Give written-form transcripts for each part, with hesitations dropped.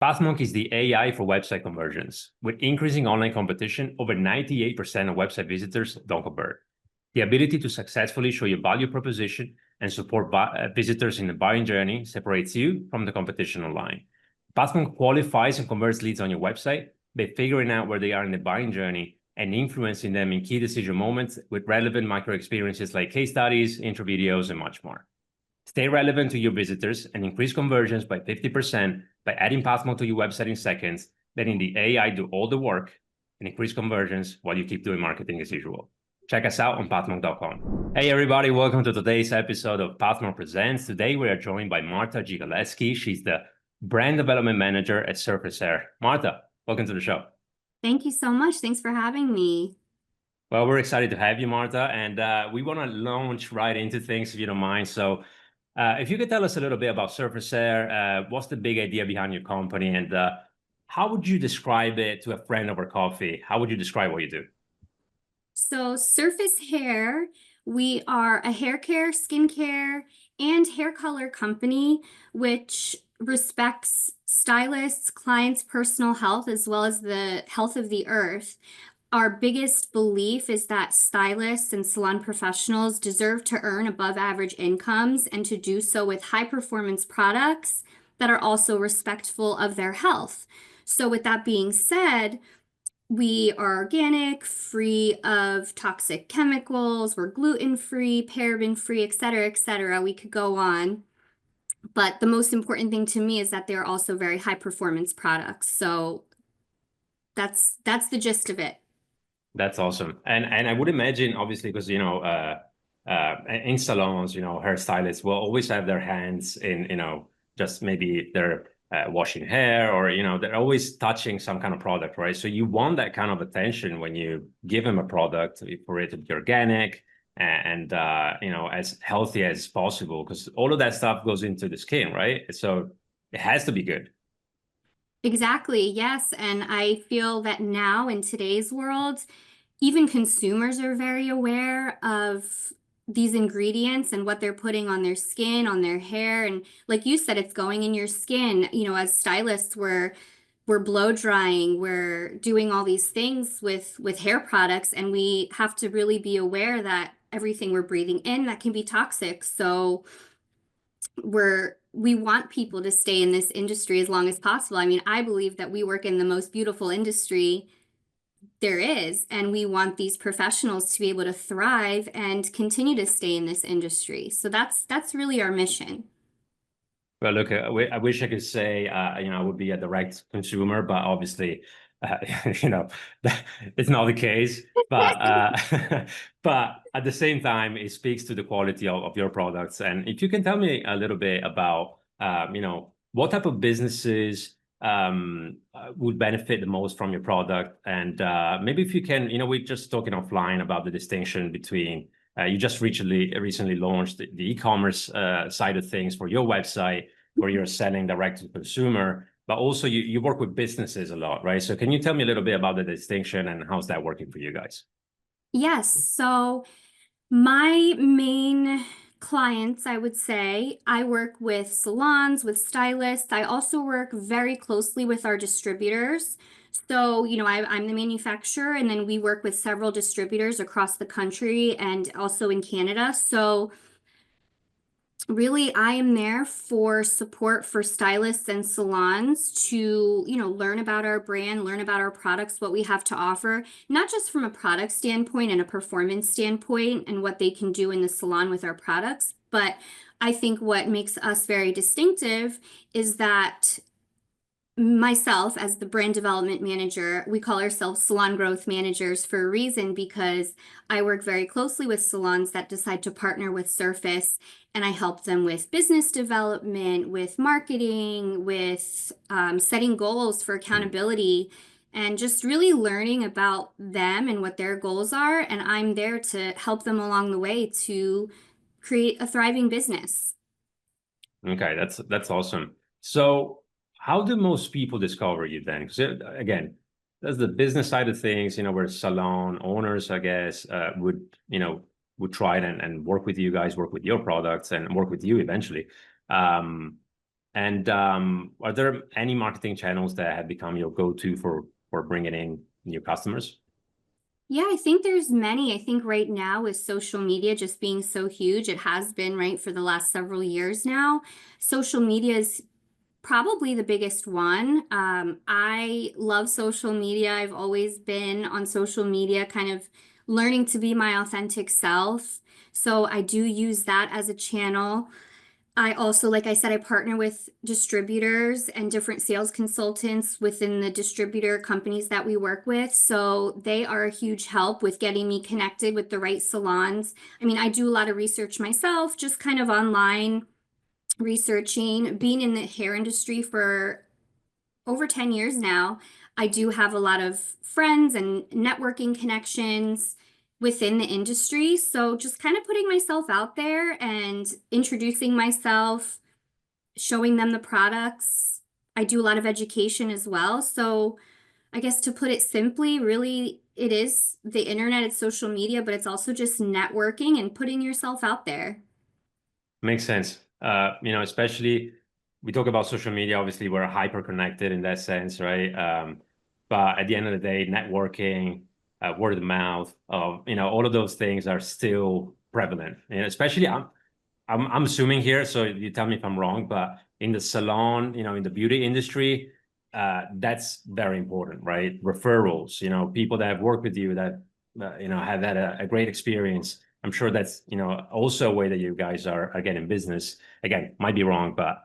Pathmonk is the AI for website conversions. With increasing online competition, over 98% of website visitors don't convert. The ability to successfully show your value proposition and support visitors in the buying journey separates you from the competition online. Pathmonk qualifies and converts leads on your website by figuring out where they are in the buying journey and influencing them in key decision moments with relevant micro experiences like case studies, intro videos, and much more. Stay relevant to your visitors and increase conversions by 50% by adding Pathmonk to your website in seconds, letting the AI do all the work and increase conversions while you keep doing marketing as usual. Check us out on pathmonk.com. Hey everybody, welcome to today's episode of Pathmonk Presents. Today we are joined by Marta Dziegielewski. She's the Brand Development Manager at Surface Hair. Marta, welcome to the show. Thank you so much. Thanks for having me. Well, we're excited to have you, Marta, and we want to launch right into things if you don't mind. So if you could tell us a little bit about Surface Hair, what's the big idea behind your company, and how would you describe it to a friend over coffee? How would you describe what you do? So Surface Hair, we are a hair care, skincare, and hair color company, which respects stylists, clients' personal health, as well as the health of the earth. Our biggest belief is that stylists and salon professionals deserve to earn above average incomes and to do so with high performance products that are also respectful of their health. So with that being said, we are organic, free of toxic chemicals, we're gluten-free, paraben-free, et cetera, et cetera. We could go on. But the most important thing to me is that they're also very high performance products. So that's the gist of it. That's awesome. And I would imagine, obviously, because, in salons, hairstylists will always have their hands in, just maybe they're washing hair or, they're always touching some kind of product, right? So you want that kind of attention when you give them a product for it to be organic and as healthy as possible, because all of that stuff goes into the skin, right? So it has to be good. Exactly, yes. And I feel that now in today's world, even consumers are very aware of these ingredients and what they're putting on their skin, on their hair. And like you said, it's going in your skin. As stylists, we're blow drying, we're doing all these things with hair products, and we have to really be aware that everything we're breathing in, that can be toxic. So we want people to stay in this industry as long as possible. I mean, I believe that we work in the most beautiful industry there is, and we want these professionals to be able to thrive and continue to stay in this industry. So that's really our mission. Well, look, I wish I could say, I would be a direct consumer, but obviously, it's not the case. But but at the same time, it speaks to the quality of your products. And if you can tell me a little bit about, what type of businesses would benefit the most from your product, and maybe if you can, we're just talking offline about the distinction between. You just recently launched the e-commerce side of things for your website, where you're selling direct to consumer, but also you work with businesses a lot, right? So can you tell me a little bit about the distinction and how's that working for you guys? Yes. So my main clients, I would say, I work with salons, with stylists. I also work very closely with our distributors. So, I'm the manufacturer, and then we work with several distributors across the country and also in Canada. So really, I am there for support for stylists and salons to, learn about our brand, learn about our products, what we have to offer, not just from a product standpoint and a performance standpoint and what they can do in the salon with our products, but I think what makes us very distinctive is that myself, as the brand development manager, we call ourselves salon growth managers for a reason, because I work very closely with salons that decide to partner with Surface, and I help them with business development, with marketing, with setting goals for accountability, and just really learning about them and what their goals are. And I'm there to help them along the way to create a thriving business. Okay, that's awesome. So how do most people discover you then? Because again, that's the business side of things, where salon owners, I guess, would try it and work with you guys, work with your products and work with you eventually. And are there any marketing channels that have become your go-to for bringing in new customers? Yeah, I think there's many. I think right now with social media just being so huge, it has been right for the last several years now. Social media is probably the biggest one. I love social media. I've always been on social media, kind of learning to be my authentic self. So I do use that as a channel. I also, like I said, I partner with distributors and different sales consultants within the distributor companies that we work with. So they are a huge help with getting me connected with the right salons. I mean, I do a lot of research myself, just kind of online researching, being in the hair industry for over 10 years now. I do have a lot of friends and networking connections within the industry. So just kind of putting myself out there and introducing myself, showing them the products. I do a lot of education as well. So I guess to put it simply, really, it is the internet, it's social media, but it's also just networking and putting yourself out there. Makes sense. Especially we talk about social media, obviously we're hyper connected in that sense, right? But at the end of the day, networking, word of mouth, all of those things are still prevalent. And especially I'm assuming here, so you tell me if I'm wrong, but in the salon, in the beauty industry, that's very important, right? Referrals, people that have worked with you that, have had a great experience. I'm sure that's, also a way that you guys are getting business. Again, might be wrong, but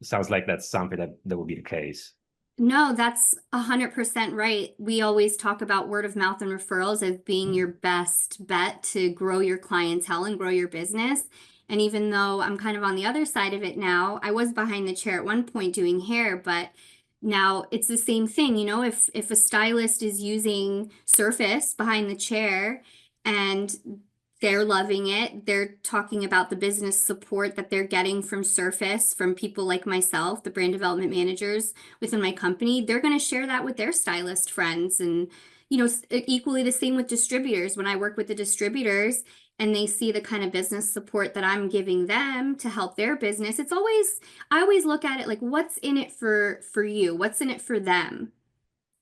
it sounds like that's something that will be the case. No, that's 100% right. We always talk about word of mouth and referrals as being your best bet to grow your clientele and grow your business. And even though I'm kind of on the other side of it now, I was behind the chair at one point doing hair, but now it's the same thing. If a stylist is using Surface behind the chair and they're loving it. They're talking about the business support that they're getting from Surface, from people like myself, the brand development managers within my company. They're going to share that with their stylist friends. And, equally the same with distributors. When I work with the distributors and they see the kind of business support that I'm giving them to help their business, I always look at it like, what's in it for you? What's in it for them?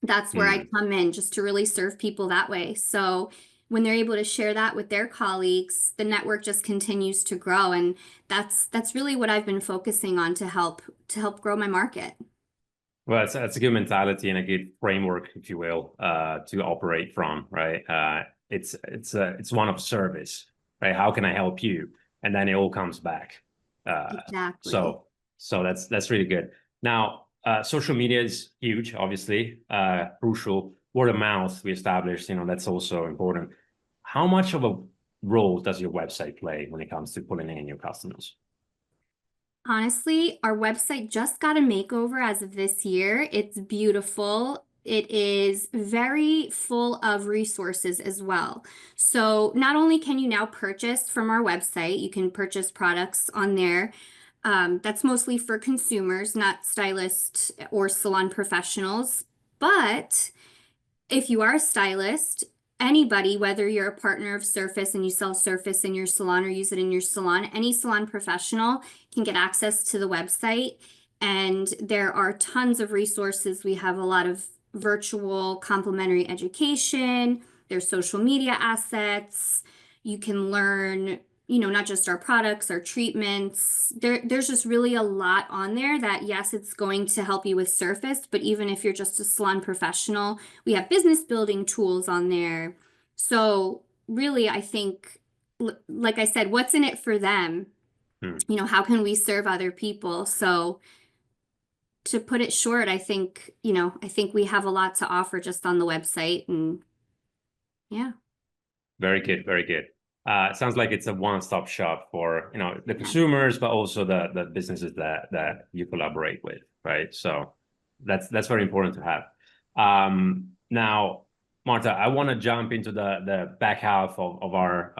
That's where I Hmm. come in, just to really serve people that way. So when they're able to share that with their colleagues, the network just continues to grow. And that's really what I've been focusing on to help grow my market. Well, that's a good mentality and a good framework, if you will, to operate from, right? It's one of service, right? How can I help you? And then it all comes back. Uh, Exactly. so that's really good. Now, social media is huge, obviously, crucial. Word of mouth we established, that's also important. How much of a role does your website play when it comes to pulling in new customers? Honestly, our website just got a makeover as of this year. It's beautiful. It is very full of resources as well. So not only can you now purchase from our website, you can purchase products on there. That's mostly for consumers, not stylists or salon professionals. But if you are a stylist, anybody, whether you're a partner of Surface and you sell Surface in your salon or use it in your salon, any salon professional can get access to the website. And there are tons of resources. We have a lot of virtual complimentary education, there's social media assets. You can learn, not just our products, our treatments. There's just really a lot on there that, yes, it's going to help you with Surface, but even if you're just a salon professional, we have business building tools on there. So really, I think, like I said, what's in it for them? Hmm. How can we serve other people? So to put it short, I think we have a lot to offer just on the website. And yeah, Very good, very good. It sounds like it's a one-stop shop for, the yeah. consumers, but also the businesses that you collaborate with, right? So that's very important to have. Now, Marta, I want to jump into the back half of our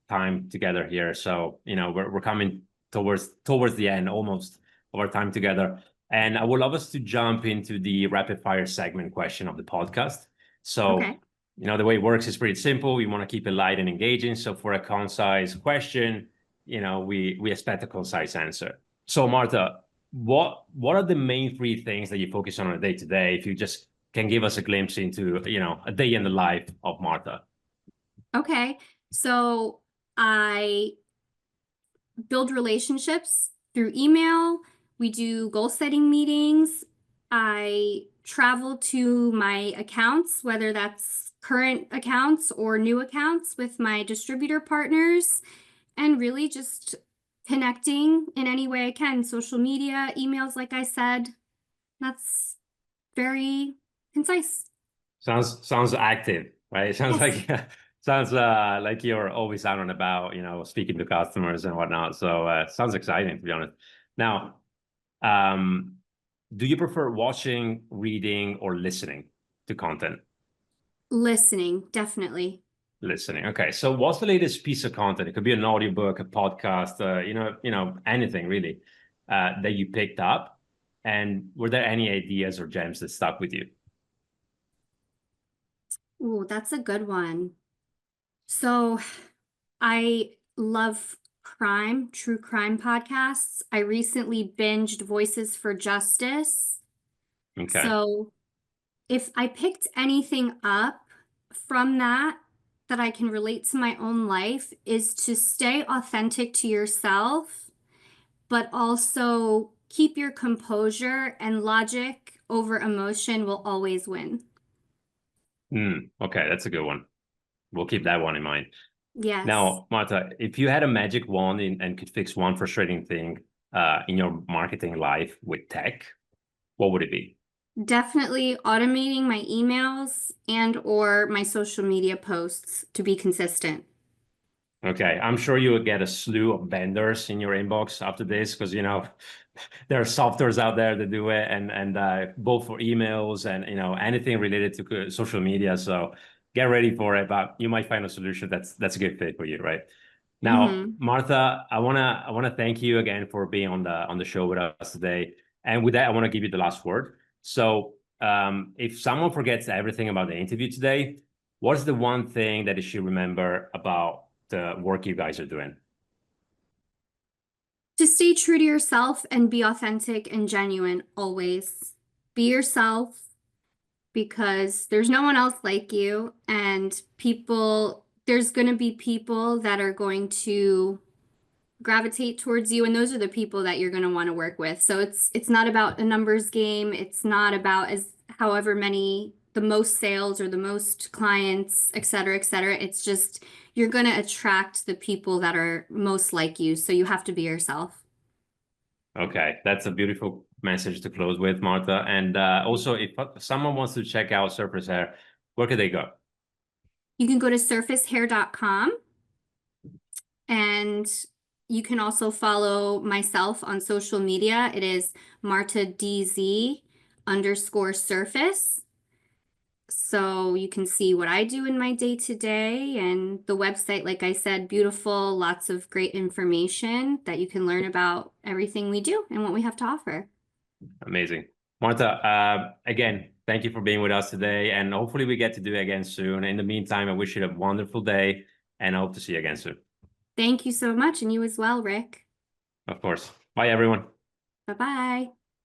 time together here. So, we're coming towards the end almost of our time together. And I would love us to jump into the rapid fire segment question of the podcast. So, Okay. the way it works is pretty simple. We want to keep it light and engaging. So for a concise question, we expect a concise answer. So Marta, what are the main three things that you focus on a day to day? If you just can give us a glimpse into, a day in the life of Marta. Okay. So I build relationships through email. We do goal setting meetings. I travel to my accounts, whether that's current accounts or new accounts with my distributor partners, and really just connecting in any way I can. Social media, emails, like I said, that's very concise. Sounds active, right? It sounds Yes. like like you're always out and about, speaking to customers and whatnot. So sounds exciting, to be honest. Now, um, do you prefer watching, reading, or listening to content? Listening, definitely. Listening. Okay. So what's the latest piece of content? It could be an audiobook, a podcast, anything really, that you picked up. And were there any ideas or gems that stuck with you? Ooh, that's a good one. So I love true crime podcasts. I recently binged Voices for Justice. Okay. So if I picked anything up from that I can relate to my own life is to stay authentic to yourself, but also keep your composure, and logic over emotion will always win. Okay, that's a good one. We'll keep that one in mind. Yes. Now, Marta, if you had a magic wand and could fix one frustrating thing in your marketing life with tech, what would it be? Definitely automating my emails and or my social media posts to be consistent. Okay, I'm sure you will get a slew of vendors in your inbox after this because there are softwares out there that do it, and both for emails and anything related to social media. So get ready for it, but you might find a solution that's a good fit for you, right? Now, Mm-hmm. Martha, I wanna thank you again for being on the show with us today. And with that, I want to give you the last word. So, if someone forgets everything about the interview today, what's the one thing that they should remember about the work you guys are doing? To stay true to yourself and be authentic and genuine always. Be yourself because there's no one else like you, and there's going to be people that are going to gravitate towards you, and those are the people that you're going to want to work with. So it's not about a numbers game. It's not about as however many the most sales or the most clients, et cetera, et cetera. It's just you're going to attract the people that are most like you. So you have to be yourself. Okay, that's a beautiful message to close with, Martha. And also, if someone wants to check out Surface Hair, where could they go? You can go to surfacehair.com, and you can also follow myself on social media. It is MartaDZ_surface. So you can see what I do in my day to day, and the website, like I said, beautiful, lots of great information that you can learn about everything we do and what we have to offer. Amazing. Martha, again, thank you for being with us today, and hopefully we get to do it again soon. In the meantime, I wish you a wonderful day, and I hope to see you again soon. Thank you so much, and you as well, Rick. Of course. Bye, everyone. Bye-bye.